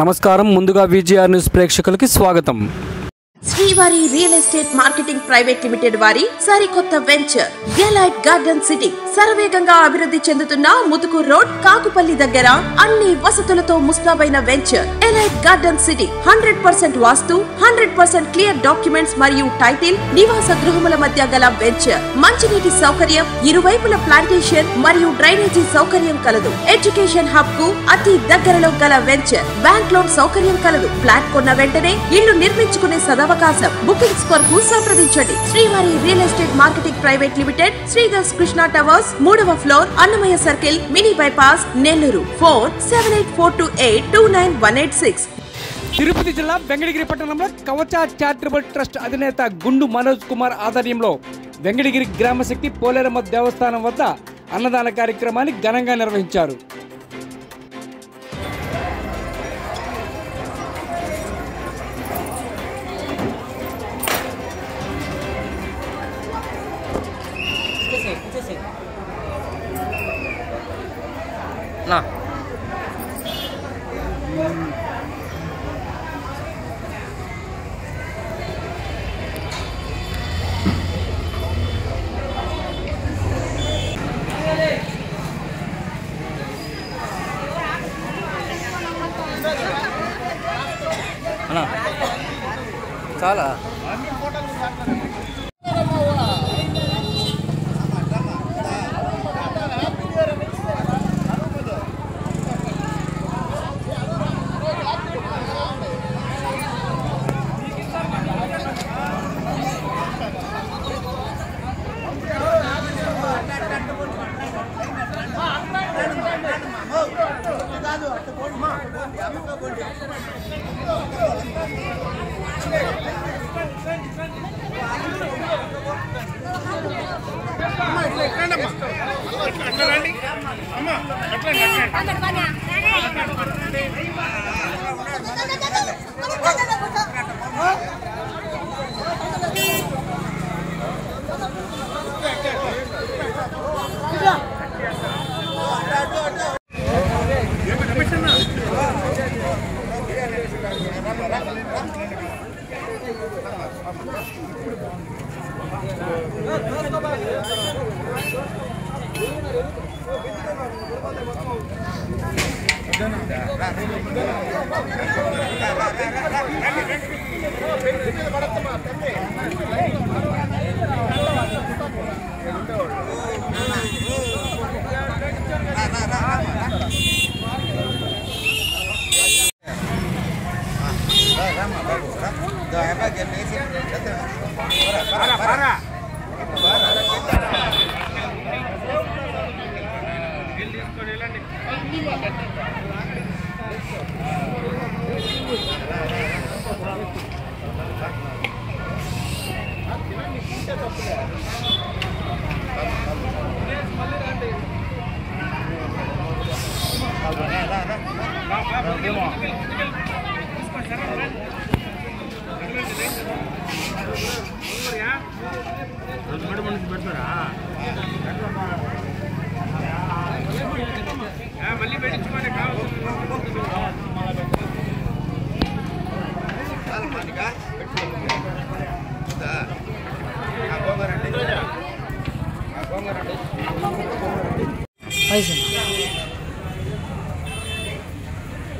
నమస్కారం. ముందుగా VGR news ప్రేక్షకులకి స్వాగతం. శ్రీవారి real estate marketing private limited వారి సరికొత్త వెంచర్ ఎలైట్ గార్డెన్ సిటీ శరవేగంగా అభివృద్ధి చెందుతున్న ముతుకూరు రోడ్ కాకుపల్లి దగ్గర అన్ని వసతులతో ముస్తాబైన వెంచర్ ఎలైట్ గార్డెన్ సిటీ 100% వాస్తు 100% క్లియర్ డాక్యుమెంట్స్ మరియు టైటిల్ నివాస గృహముల మధ్య గల వెంచర్ మంచినీటి సౌకర్యం ఇరువైపుల ప్లాంటేషన్ మరియు డ్రైనేజీ సౌకర్యం కలదు. ఎడ్యుకేషన్ హబ్ కు అతి దగ్గరలో గల వెంచర్ బ్యాంక్ లోన్ సౌకర్యం కలదు. ఫ్లాట్ కొన్న వెంటనే ఇల్లు నిర్మించుకునే సదవకాశం. బుకింగ్స్ కొరకు సంప్రదించండి. Srivari real estate marketing private limited, Sridhar's Krishna towers, 3వ floor, Annamayya circle, mini bypass, Nellore. Phone 7842829186. Tirupati జిల్లా వెంకటగిరి పట్టణంలో కవచ చారిటబుల్ ట్రస్ట్ అధినేత గుండు మనోజ్ కుమార్ ఆధ్వర్యంలో వెంకటగిరి గ్రామశక్తి పోలేరమ్మ దేవస్థానం వద్ద అన్నదాన కార్యక్రమాన్ని ఘనంగా నిర్వహించారు. నా చాలా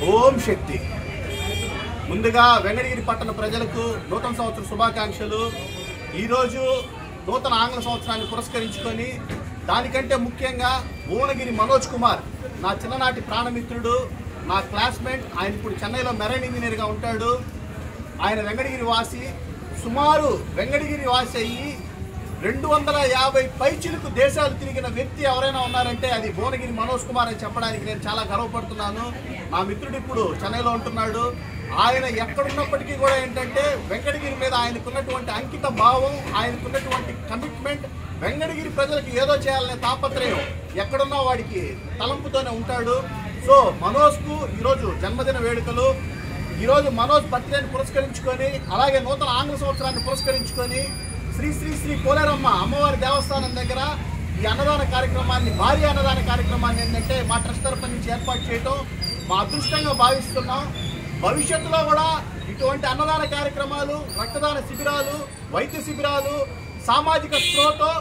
ఓం శక్తి. ముందుగా వెంకటగిరి పట్టణ ప్రజలకు నూతన సంవత్సర శుభాకాంక్షలు. ఈరోజు నూతన ఆంగ్ల సంవత్సరాన్ని పురస్కరించుకొని దానికంటే ముఖ్యంగా భువనగిరి మనోజ్ కుమార్ నా చిన్ననాటి ప్రాణమిత్రుడు, నా క్లాస్మేట్. ఆయన ఇప్పుడు చెన్నైలో మెరైన్ ఇంజనీర్గా ఉంటాడు. ఆయన వెంకటగిరి వాసి. సుమారు వెంకటగిరి వాసి అయ్యి 250 పైచిలుకు దేశాలు తిరిగిన వ్యక్తి ఎవరైనా ఉన్నారంటే అది భువనగిరి మనోజ్ కుమార్ అని చెప్పడానికి నేను చాలా గర్వపడుతున్నాను. నా మిత్రుడు ఇప్పుడు చెన్నైలో ఉంటున్నాడు. ఆయన ఎక్కడున్నప్పటికీ కూడా ఏంటంటే వెంకటగిరి మీద ఆయనకున్నటువంటి అంకిత భావం, ఆయనకున్నటువంటి కమిట్మెంట్, వెంకటగిరి ప్రజలకు ఏదో చేయాలనే తాపత్రయం ఎక్కడున్నా వాడికి తలంపుతోనే ఉంటాడు. సో మనోజ్కు ఈరోజు జన్మదిన వేడుకలు. ఈరోజు మనోజ్ బర్త్డేని పురస్కరించుకొని అలాగే నూతన ఆంగ్ల సంవత్సరాన్ని పురస్కరించుకొని శ్రీ శ్రీ శ్రీ పోలేరమ్మ అమ్మవారి దేవస్థానం దగ్గర ఈ అన్నదాన కార్యక్రమాన్ని, భారీ అన్నదాన కార్యక్రమాన్ని ఏంటంటే మా ట్రస్ట్ తరఫు నుంచి ఏర్పాటు చేయటం మా అదృష్టంగా భావిస్తున్నాం. భవిష్యత్తులో కూడా ఇటువంటి అన్నదాన కార్యక్రమాలు, రక్తదాన శిబిరాలు, వైద్య శిబిరాలు, సామాజిక స్పృహతో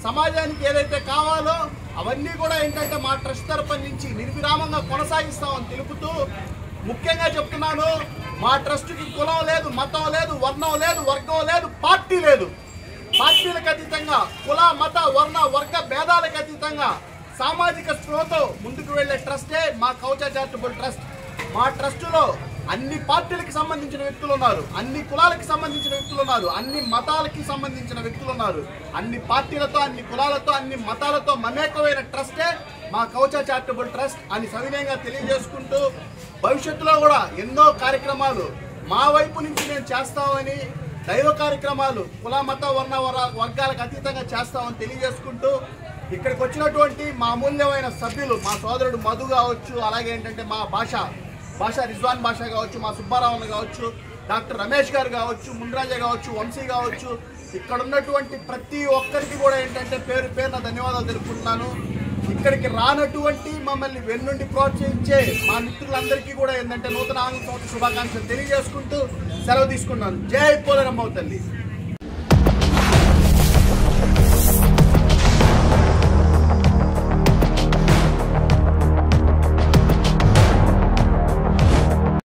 సమాజానికి ఏదైతే కావాలో అవన్నీ కూడా ఏంటంటే మా ట్రస్ట్ తరఫు నుంచి నిర్విరామంగా కొనసాగిస్తామని తెలుపుతూ, ముఖ్యంగా చెప్తున్నాను, మా ట్రస్ట్కి కులం లేదు, మతం లేదు, వర్ణం లేదు, వర్గం లేదు, పార్టీ లేదు. పార్టీలకు అతీతంగా, కుల మత వర్ణ వర్గ భేదాలకు అతీతంగా సామాజిక స్పృహతో ముందుకు వెళ్లే ట్రస్టే మా కవచ చారిటబుల్ ట్రస్ట్. మా ట్రస్టులో అన్ని పార్టీలకు సంబంధించిన వ్యక్తులు ఉన్నారు, అన్ని కులాలకు సంబంధించిన వ్యక్తులు ఉన్నారు, అన్ని మతాలకి సంబంధించిన వ్యక్తులు ఉన్నారు. అన్ని పార్టీలతో, అన్ని కులాలతో, అన్ని మతాలతో మమేకమైన ట్రస్టే మా కవచ చారిటబుల్ ట్రస్ట్ అని సవినయంగా తెలియజేసుకుంటూ, భవిష్యత్తులో కూడా ఎన్నో కార్యక్రమాలు మా వైపు నుంచి మేము చేస్తామని, దైవ కార్యక్రమాలు కుల మత వర్ణ వర్గాలకు అతీతంగా చేస్తామని తెలియజేసుకుంటూ, ఇక్కడికి వచ్చినటువంటి మా అమూల్యమైన సభ్యులు, మా సోదరుడు మధు కావచ్చు, అలాగే ఏంటంటే మా భాష రిజ్వాన్ భాష కావచ్చు, మా సుబ్బారావు కావచ్చు, డాక్టర్ రమేష్ గారు కావచ్చు, మున్రాజా కావచ్చు, వంశీ కావచ్చు, ఇక్కడ ఉన్నటువంటి ప్రతి ఒక్కరికి కూడా ఏంటంటే పేరు పేరున ధన్యవాదాలు తెలుపుకుంటున్నాను. ఇక్కడికి రానటువంటి మమ్మల్ని వెన్నుండి ప్రోత్సహించే మా మిత్రులందరికీ కూడా ఏంటంటే నూతన ఆంగ్ల సంవత్సర శుభాకాంక్షలు తెలియజేసుకుంటూ సెలవు తీసుకున్నాను. జై పోలేరమ్మ తల్లి.